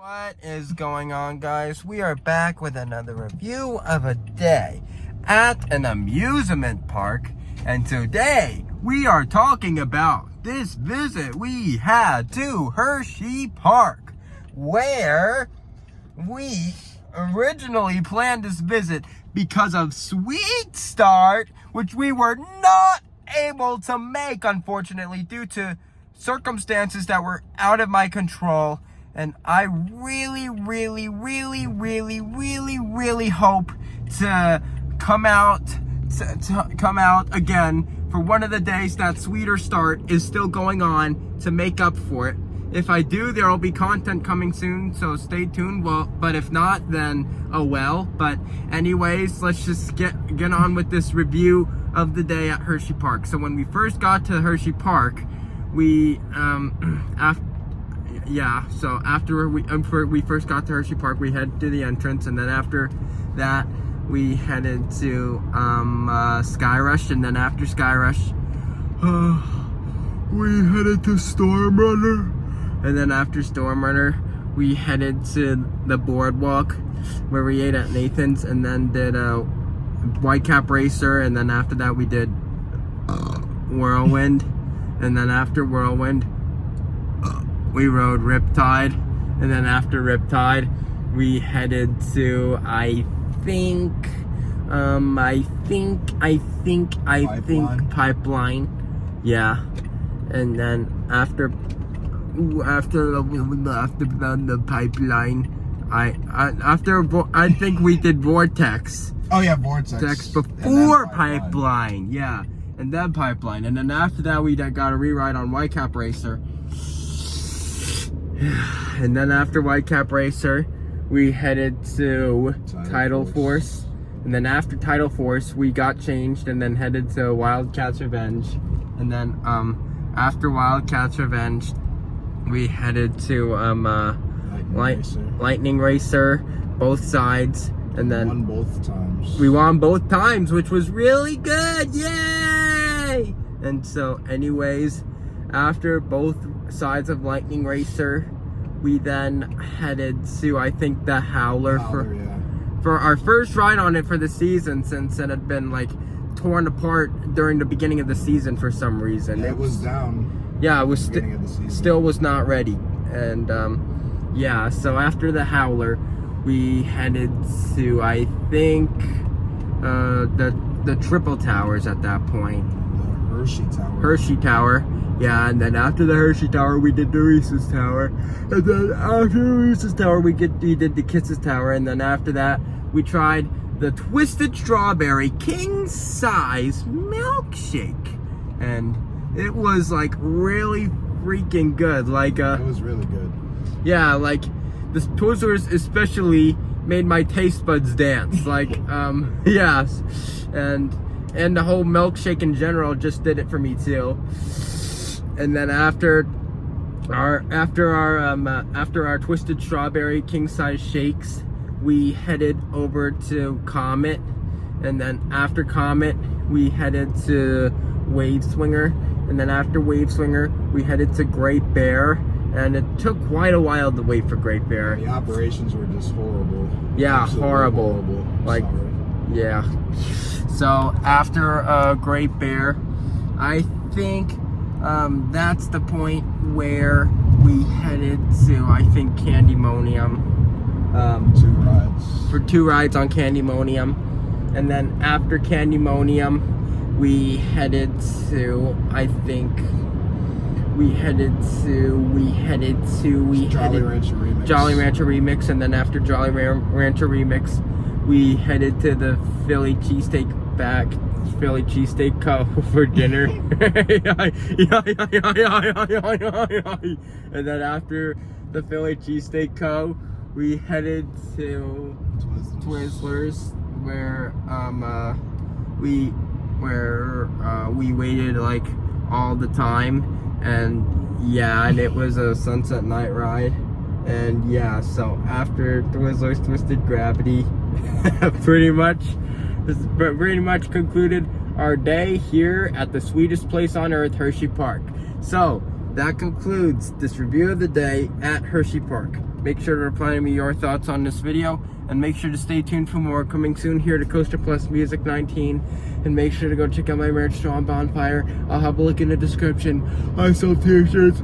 What is going on, guys? We are back with another review of a day at an amusement park, and today we are talking about this visit we had to Hersheypark, where we originally planned this visit because of Sweet Start, which we were not able to make, unfortunately, due to circumstances that were out of my control. And I really hope to come out again for one of the days that Sweeter Start is still going on to make up for it. If I do, there will be content coming soon, so stay tuned. Well, but if not, then oh well. But anyways, let's just get on with this review of the day at Hersheypark. So when we first got to Hersheypark, we after we first got to Hersheypark, we headed to the entrance, and then after that we headed to Sky Rush, and then after Sky Rush we headed to Storm Runner, and then after Storm Runner we headed to the boardwalk where we ate at Nathan's, and then did a Whitecap Racer, and then after that we did Whirlwind, and then after Whirlwind we rode Riptide, and then after Riptide we headed to I think Pipeline. Yeah. And then after the Pipeline, I think we did Vortex. Oh yeah, Vortex before Pipeline. Yeah, and then Pipeline, and then after that we got a rewrite on Whitecap Racer. And then after Whitecap Racer, we headed to Tidal Force. And then after Tidal Force, we got changed and then headed to Wildcats Revenge. And then after Wildcats Revenge, we headed to Lightning Racer, both sides. And then we won both times, which was really good. Yay! And so anyways, after both sides of Lightning Racer, we then headed to, I think, the Howler for our first ride on it for the season, since it had been like torn apart during the beginning of the season for some reason. Yeah, it was down. Yeah, it was still was not ready. And yeah, so after the Howler, we headed to, I think, the Triple Towers at that point. The Hershey Tower. Yeah, and then after the Hershey Tower, we did the Reese's Tower. And then after the Reese's Tower, we did the Kisses Tower. And then after that, we tried the Twisted Strawberry King Size Milkshake. And it was like really freaking good. Like it was really good. Yeah, like the Twizzlers especially made my taste buds dance. Like yes. And the whole milkshake in general just did it for me too. And then after our Twisted Strawberry King Size Shakes, we headed over to Comet, and then after Comet we headed to Wave Swinger, and then after Wave Swinger we headed to Great Bear, and it took quite a while to wait for Great Bear. The operations were just horrible. Yeah, absolutely horrible. Like, sorry. Yeah. So after Great Bear, I think that's the point where we headed to, I think, Candymonium. 2 rides. For 2 rides on Candymonium. And then after Candymonium, we headed to, I think, Jolly Rancher Remix. And then after Jolly Rancher Remix, we headed to the Philly Cheesesteak Co. for dinner. And then after the Philly Cheesesteak Co., we headed to Twizzlers, where we waited like all the time, and yeah, and it was a sunset night ride. And yeah, so after Twizzlers Twisted Gravity, pretty much concluded our day here at the sweetest place on earth, Hersheypark. So that concludes this review of the day at Hersheypark. Make sure to reply to me your thoughts on this video, and make sure to stay tuned for more coming soon here to Coaster Plus Music 19. And make sure to go check out my merch store on Bonfire. I'll have a link in the description. I sell t-shirts,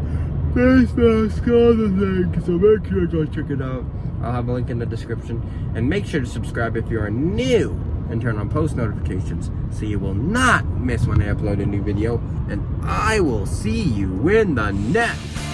face masks, all the things, so make sure to go check it out. I'll have a link in the description. And make sure to subscribe if you are new, and turn on post notifications so you will not miss when I upload a new video. And I will see you in the next